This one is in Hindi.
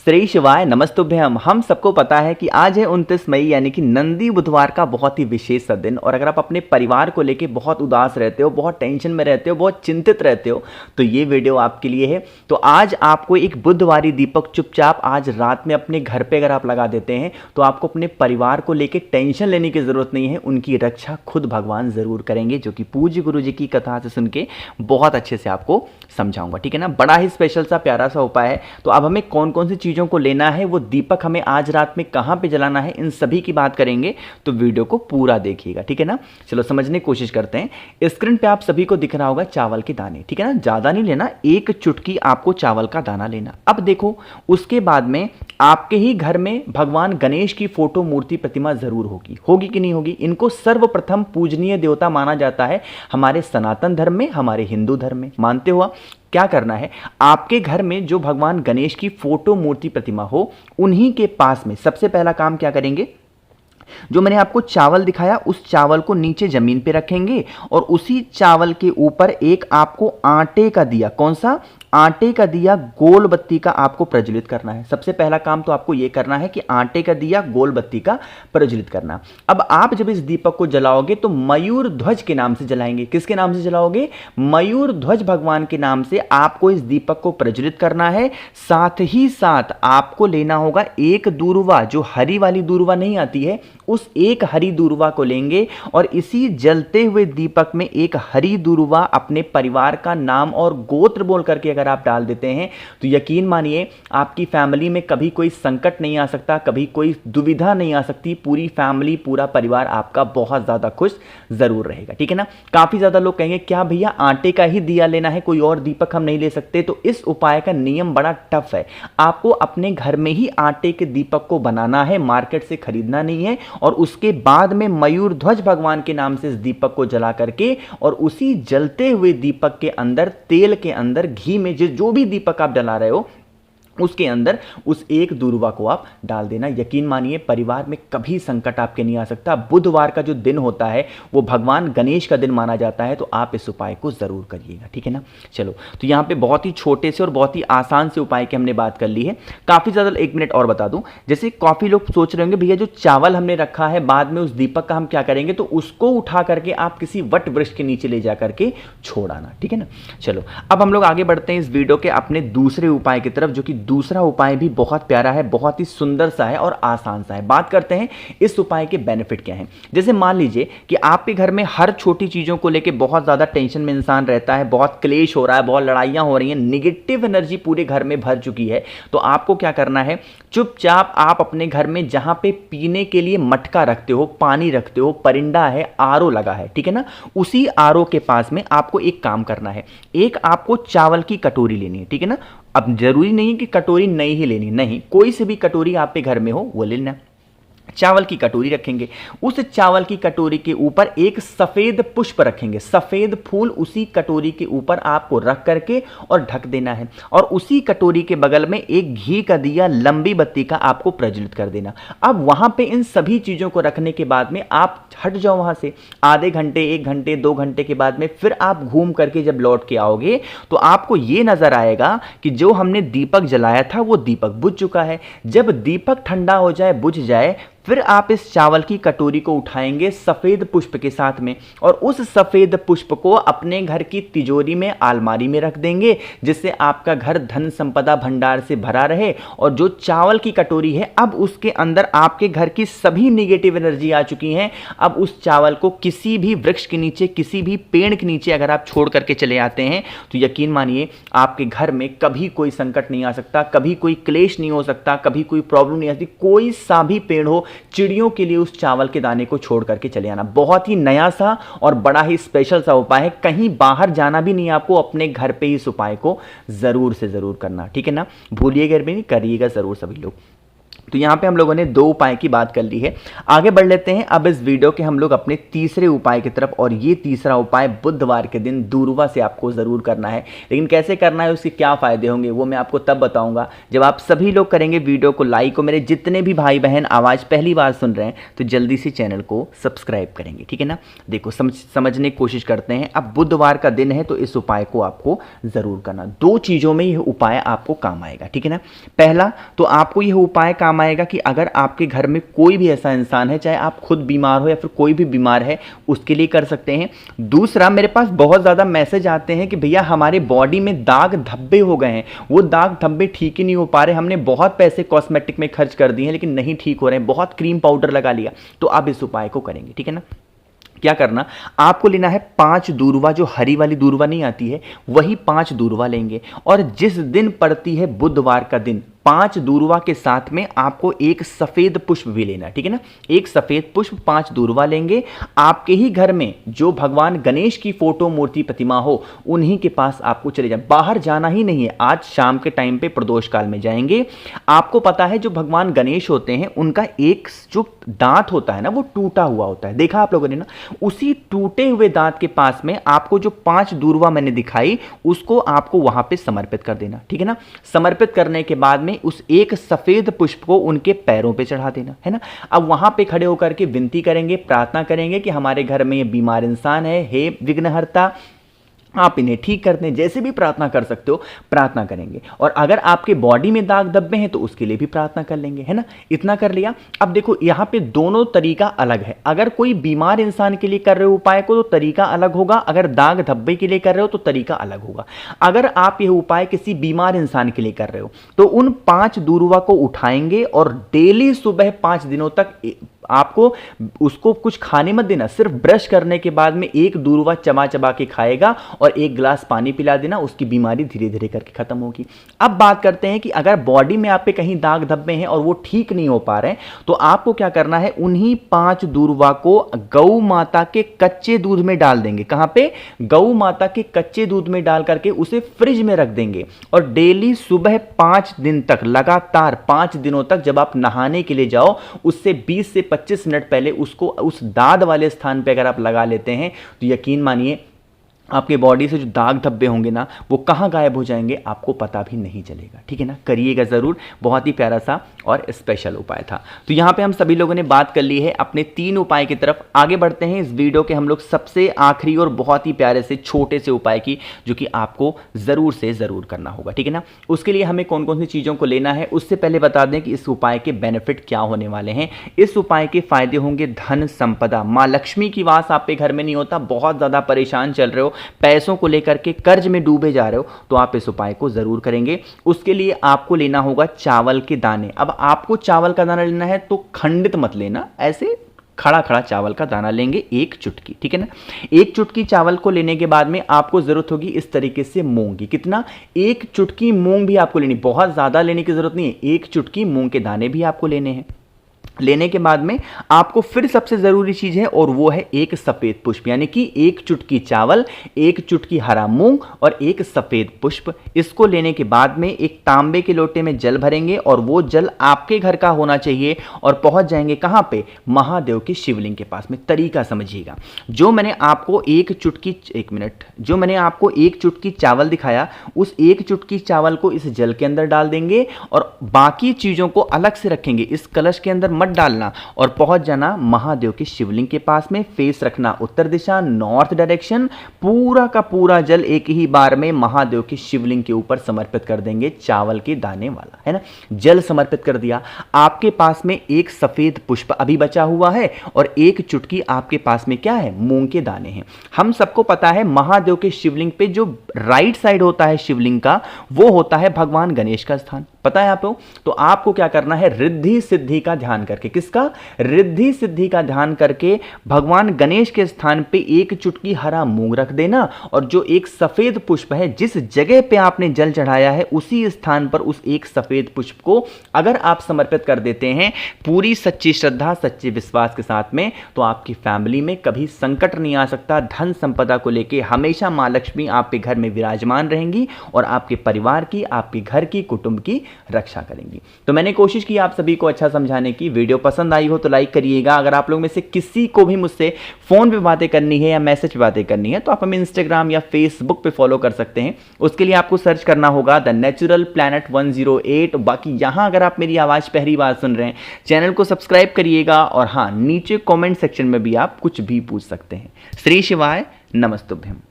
श्री शिवाय नमस्तुभ्यम। हम सबको पता है कि आज है 29 मई यानी कि नंदी बुधवार का बहुत ही विशेष सा दिन। और अगर आप अपने परिवार को लेके बहुत उदास रहते हो, बहुत टेंशन में रहते हो, बहुत चिंतित रहते हो, तो ये वीडियो आपके लिए है। तो आज आपको एक बुधवारी दीपक चुपचाप आज रात में अपने घर पे अगर आप लगा देते हैं तो आपको अपने परिवार को लेके टेंशन लेने की जरूरत नहीं है। उनकी रक्षा खुद भगवान जरूर करेंगे, जो कि पूज्य गुरु जी की कथा से सुन के बहुत अच्छे से आपको समझाऊंगा। ठीक है ना, बड़ा ही स्पेशल सा प्यारा सा उपाय है। तो अब हमें कौन कौन सी चीज़ों को लेना है, वो दीपक हमें आज रात में कहाँ पे जलाना है, इन सभी की बात करेंगे। तो वीडियो को पूरा देखिएगा, ठीक है ना। चलो समझने की कोशिश करते हैं। स्क्रीन पे आप सभी को दिख रहा होगा चावल के दाने, ठीक है ना। ज़्यादा नहीं लेना, एक चुटकी आपको चावल का दाना लेना। अब देखो, उसके बाद में आपके ही घर में भगवान गणेश की फोटो मूर्ति प्रतिमा जरूर होगी कि नहीं होगी। इनको सर्वप्रथम पूजनीय देवता माना जाता है हमारे सनातन धर्म में, हमारे हिंदू धर्म में। मानते हो? क्या करना है, आपके घर में जो भगवान गणेश की फोटो मूर्ति प्रतिमा हो, उन्हीं के पास में सबसे पहला काम क्या करेंगे, जो मैंने आपको चावल दिखाया उस चावल को नीचे जमीन पे रखेंगे और उसी चावल के ऊपर एक आपको आटे का दिया, कौन सा, आटे का दिया गोल बत्ती का आपको प्रज्वलित करना है। सबसे पहला काम तो आपको यह करना है कि आटे का दिया गोल बत्ती का प्रज्वलित करना। अब आप जब इस दीपक को जलाओगे तो मयूर ध्वज के नाम से जलाएंगे। किसके नाम से जलाओगे? मयूर ध्वज भगवान के नाम से आपको इस दीपक को प्रज्वलित करना है। साथ ही साथ आपको लेना होगा एक दूर्वा, जो हरी वाली दूर्वा नहीं आती है, उस एक हरी दूर्वा को लेंगे और इसी जलते हुए दीपक में एक हरी दूर्वा अपने परिवार का नाम और गोत्र बोल करके अगर आप डाल देते हैं तो यकीन मानिए आपकी फैमिली में कभी कोई संकट नहीं आ सकता, कभी कोई दुविधा नहीं आ सकती। पूरी फैमिली, पूरा परिवार आपका बहुत ज्यादा खुश जरूर रहेगा, ठीक है ना। काफी ज्यादा लोग कहेंगे क्या भैया आटे का ही दिया लेना है, कोई और दीपक हम नहीं ले सकते? तो इस उपाय का नियम बड़ा टफ है। आपको अपने घर में ही आटे के दीपक को बनाना है, मार्केट से खरीदना नहीं है। और उसके बाद में मयूर ध्वज भगवान के नाम से इस दीपक को जला करके और उसी जलते हुए दीपक के अंदर, तेल के अंदर, घी में, जो भी दीपक आप जला रहे हो उसके अंदर उस एक दूर्वा को आप डाल देना। यकीन मानिए परिवार में कभी संकट आपके नहीं आ सकता। बुधवार का जो दिन होता है वो भगवान गणेश का दिन माना जाता है, तो आप इस उपाय को जरूर करिएगा, ठीक है ना। चलो, तो यहाँ पे बहुत ही छोटे से और बहुत ही आसान से उपाय की हमने बात कर ली है। काफी ज्यादा, एक मिनट और बता दूं, जैसे काफी लोग सोच रहे होंगे भैया जो चावल हमने रखा है बाद में उस दीपक का हम क्या करेंगे, तो उसको उठा करके आप किसी वट वृक्ष के नीचे ले जा करके छोड़ आना, ठीक है ना। चलो, अब हम लोग आगे बढ़ते हैं इस वीडियो के अपने दूसरे उपाय की तरफ, जो कि दूसरा उपाय भी बहुत प्यारा है, बहुत ही सुंदर सा है और आसान सा है। बात करते हैं इस उपाय के बेनिफिट क्या हैं। जैसे मान लीजिए कि आपके घर में हर छोटी चीजों को लेकर बहुत ज्यादा टेंशन में इंसान रहता है, बहुत क्लेश हो रहा है, बहुत लड़ाइयां हो रही हैं, नेगेटिव एनर्जी पूरे घर में भर चुकी है। तो आपको क्या करना है, चुपचाप आप अपने घर में जहां पे पीने के लिए मटका रखते हो, पानी रखते हो, परिंदा है, आरओ लगा है, ठीक है ना, उसी आरओ के पास में आपको एक काम करना है। एक आपको चावल की कटोरी लेनी है, ठीक है ना। अब जरूरी नहीं कि कटोरी नई ही लेनी, नहीं, कोई से भी कटोरी आपके घर में हो वो लेना। चावल की कटोरी रखेंगे, उस चावल की कटोरी के ऊपर एक सफेद पुष्प रखेंगे, सफेद फूल उसी कटोरी के ऊपर आपको रख करके और ढक देना है। और उसी कटोरी के बगल में एक घी का दिया, लंबी बत्ती का आपको प्रज्वलित कर देना। अब वहां पे इन सभी चीजों को रखने के बाद में आप हट जाओ वहां से। आधे घंटे, 1 घंटे, 2 घंटे के बाद में फिर आप घूम करके जब लौट के आओगे तो आपको यह नजर आएगा कि जो हमने दीपक जलाया था वो दीपक बुझ चुका है। जब दीपक ठंडा हो जाए, बुझ जाए, फिर आप इस चावल की कटोरी को उठाएंगे सफेद पुष्प के साथ में और उस सफेद पुष्प को अपने घर की तिजोरी में, अलमारी में रख देंगे, जिससे आपका घर धन संपदा भंडार से भरा रहे। और जो चावल की कटोरी है, अब उसके अंदर आपके घर की सभी नेगेटिव एनर्जी आ चुकी हैं। अब उस चावल को किसी भी वृक्ष के नीचे, किसी भी पेड़ के नीचे अगर आप छोड़ करके चले आते हैं तो यकीन मानिए आपके घर में कभी कोई संकट नहीं आ सकता, कभी कोई क्लेश नहीं हो सकता, कभी कोई प्रॉब्लम नहीं आ सकती। कोई सा भी पेड़ हो, चिड़ियों के लिए उस चावल के दाने को छोड़ करके चले आना। बहुत ही नया सा और बड़ा ही स्पेशल सा उपाय है। कहीं बाहर जाना भी नहीं, आपको अपने घर पे इस उपाय को जरूर से जरूर करना, ठीक है ना। भूलिएगा भी नहीं, करिएगा जरूर सभी लोग। तो यहाँ पे हम लोगों ने 2 उपाय की बात कर ली है। आगे बढ़ लेते हैं अब इस वीडियो के हम लोग अपने तीसरे उपाय की तरफ, और ये तीसरा उपाय बुधवार के दिन दूरवा से आपको ज़रूर करना है। लेकिन कैसे करना है, उसके क्या फ़ायदे होंगे, वो मैं आपको तब बताऊंगा जब आप सभी लोग करेंगे वीडियो को लाइक। और मेरे जितने भी भाई बहन आवाज़ पहली बार सुन रहे हैं तो जल्दी से चैनल को सब्सक्राइब करेंगे, ठीक है ना। देखो समझने की कोशिश करते हैं। अब बुधवार का दिन है तो इस उपाय को आपको ज़रूर करना। 2 चीज़ों में यह उपाय आपको काम आएगा, ठीक है ना। पहला तो आपको यह उपाय काम आएगा कि अगर आपके घर में कोई भी ऐसा इंसान है, चाहे आप खुद बीमार हो या फिर कोई भी बीमार है, उसके लिए कर सकते हैं। दूसरा, मेरे पास बहुत ज़्यादा मैसेज आते हैं कि भैया हमारे बॉडी में दाग धब्बे हो गए हैं, वो दाग धब्बे ठीक ही नहीं हो पा रहे, हमने बहुत पैसे कॉस्मेटिक में खर्च कर दिए हैं लेकिन नहीं ठीक हो रहे हैं, बहुत क्रीम पाउडर लगा लिया, तो आप इस उपाय को करेंगे, ठीक है ना। क्या करना, आपको लेना है 5 दूर्वा, जो हरी वाली दूर्वा नहीं आती है, वही 5 दूर्वा लेंगे। और जिस दिन पड़ती है बुधवार का दिन, 5 दूर्वा के साथ में आपको एक सफेद पुष्प भी लेना है, ठीक है ना। एक सफेद पुष्प 5 दूर्वा लेंगे। आपके ही घर में जो भगवान गणेश की फोटो मूर्ति प्रतिमा हो, उन्हीं के पास आपको चले जाए, बाहर जाना ही नहीं है। आज शाम के टाइम पे प्रदोष काल में जाएंगे। आपको पता है जो भगवान गणेश होते हैं उनका एक जो दांत होता है ना, वो टूटा हुआ होता है, देखा आप लोगों ने ना। उसी टूटे हुए दांत के पास में आपको जो 5 दूर्वा मैंने दिखाई, उसको आपको वहां पे समर्पित कर देना, ठीक है ना। समर्पित करने के बाद में उस एक सफेद पुष्प को उनके पैरों पे चढ़ा देना, है ना। अब वहां पे खड़े होकर के विनती करेंगे, प्रार्थना करेंगे कि हमारे घर में ये बीमार इंसान है, हे विघ्नहर्ता आप इन्हें ठीक करते हैं। जैसे भी प्रार्थना कर सकते हो प्रार्थना करेंगे। और अगर आपके बॉडी में दाग धब्बे हैं तो उसके लिए भी प्रार्थना कर लेंगे, है ना। इतना कर लिया। अब देखो यहाँ पे दोनों तरीका अलग है। अगर कोई बीमार इंसान के लिए कर रहे हो उपाय को तो तरीका अलग होगा, अगर दाग धब्बे के लिए कर रहे हो तो तरीका अलग होगा। अगर आप यह उपाय किसी बीमार इंसान के लिए कर रहे हो तो उन 5 दूर्वा को उठाएंगे और डेली सुबह 5 दिनों तक आपको उसको कुछ खाने मत देना, सिर्फ ब्रश करने के बाद में एक दूर्वा चबा चबा के खाएगा और एक गिलास पानी पिला देना, उसकी बीमारी धीरे धीरे करके खत्म होगी। अब बात करते हैं कि अगर बॉडी में आप पे कहीं दाग धब्बे हैं और वो ठीक नहीं हो पा रहे हैं तो आपको क्या करना है, उन्हीं 5 दूर्वा को गौ माता के कच्चे दूध में डाल देंगे। कहां पे, गौ माता के कच्चे दूध में डाल करके उसे फ्रिज में रख देंगे। और डेली सुबह 5 दिन तक, लगातार 5 दिनों तक, जब आप नहाने के लिए जाओ उससे 20 से 25 मिनट पहले उसको उस दाद वाले स्थान पे अगर आप लगा लेते हैं तो यकीन मानिए आपके बॉडी से जो दाग धब्बे होंगे ना, वो कहाँ गायब हो जाएंगे आपको पता भी नहीं चलेगा, ठीक है ना। करिएगा ज़रूर, बहुत ही प्यारा सा और स्पेशल उपाय था। तो यहाँ पे हम सभी लोगों ने बात कर ली है अपने 3 उपाय की तरफ। आगे बढ़ते हैं इस वीडियो के हम लोग सबसे आखिरी और बहुत ही प्यारे से छोटे से उपाय की, जो कि आपको ज़रूर से ज़रूर करना होगा, ठीक है ना। उसके लिए हमें कौन कौन सी चीज़ों को लेना है, उससे पहले बता दें कि इस उपाय के बेनिफिट क्या होने वाले हैं। इस उपाय के फायदे होंगे धन संपदा, माँ लक्ष्मी की वास आपके घर में नहीं होता, बहुत ज़्यादा परेशान चल रहे हो, पैसों को लेकर के कर्ज में डूबे जा रहे हो, तो आप इस उपाय को जरूर करेंगे। उसके लिए आपको लेना होगा चावल के दाने। अब आपको चावल का दाना लेना है तो खंडित मत लेना, ऐसे खड़ा खड़ा चावल का दाना लेंगे, 1 चुटकी, ठीक है ना। 1 चुटकी चावल को लेने के बाद में आपको जरूरत होगी इस तरीके से मूंग की। कितना, 1 चुटकी मूंग भी आपको लेनी, बहुत ज्यादा लेने की जरूरत नहीं है, 1 चुटकी मूंग के दाने भी आपको लेने हैं। लेने के बाद में आपको फिर सबसे जरूरी चीज है और वो है एक सफेद पुष्प, यानी कि 1 चुटकी चावल, 1 चुटकी हरा मूंग और 1 सफेद पुष्प। इसको लेने के बाद में एक तांबे के लोटे में जल भरेंगे और वो जल आपके घर का होना चाहिए और पहुंच जाएंगे कहां पे, महादेव के शिवलिंग के पास में। तरीका समझिएगा, जो मैंने आपको 1 चुटकी, 1 मिनट, जो मैंने आपको 1 चुटकी चावल दिखाया, उस 1 चुटकी चावल को इस जल के अंदर डाल देंगे और बाकी चीजों को अलग से रखेंगे, इस कलश के अंदर मत डालना, और पहुंच जाना महादेव के शिवलिंग के पास में। फेस रखना उत्तर दिशा, नॉर्थ डायरेक्शन। पूरा का पूरा जल एक ही बार में महादेव के शिवलिंग के ऊपर समर्पित कर देंगे, चावल के दाने वाला, है ना। जल समर्पित कर दिया। आपके पास में 1 सफेद पुष्प अभी बचा हुआ है और 1 चुटकी आपके पास में क्या है, मूंग के दाने हैं। हम सबको पता है महादेव के शिवलिंग पे जो राइट साइड होता है शिवलिंग का, वो होता है भगवान गणेश का स्थान, पता है आपको। तो आपको क्या करना है, रिद्धि सिद्धि का ध्यान करके, किसका, रिद्धि सिद्धि का ध्यान करके भगवान गणेश के स्थान पे 1 चुटकी हरा मूंग रख देना और जो 1 सफेद पुष्प है, जिस जगह पे आपने जल चढ़ाया है उसी स्थान पर उस 1 सफेद पुष्प को अगर आप समर्पित कर देते हैं पूरी सच्ची श्रद्धा सच्चे विश्वास के साथ में, तो आपकी फैमिली में कभी संकट नहीं आ सकता। धन संपदा को लेके हमेशा मां लक्ष्मी आपके घर में विराजमान रहेंगी और आपके परिवार की, आपके घर की, कुटुंब की रक्षा करेंगी। तो मैंने कोशिश की आप सभी को अच्छा समझाने की। वीडियो पसंद आई हो तो लाइक करिएगा। अगर आप लोग में से किसी को भी मुझसे फ़ोन पे बातें करनी है या मैसेज पे बातें करनी है तो आप हमें इंस्टाग्राम या फेसबुक पे फॉलो कर सकते हैं। उसके लिए आपको सर्च करना होगा द नेचुरल प्लैनेट 108। बाकी यहाँ अगर आप मेरी आवाज़ पहली बार सुन रहे हैं, चैनल को सब्सक्राइब करिएगा और हाँ, नीचे कॉमेंट सेक्शन में भी आप कुछ भी पूछ सकते हैं। श्री शिवाय, नमस्तुभ्यम।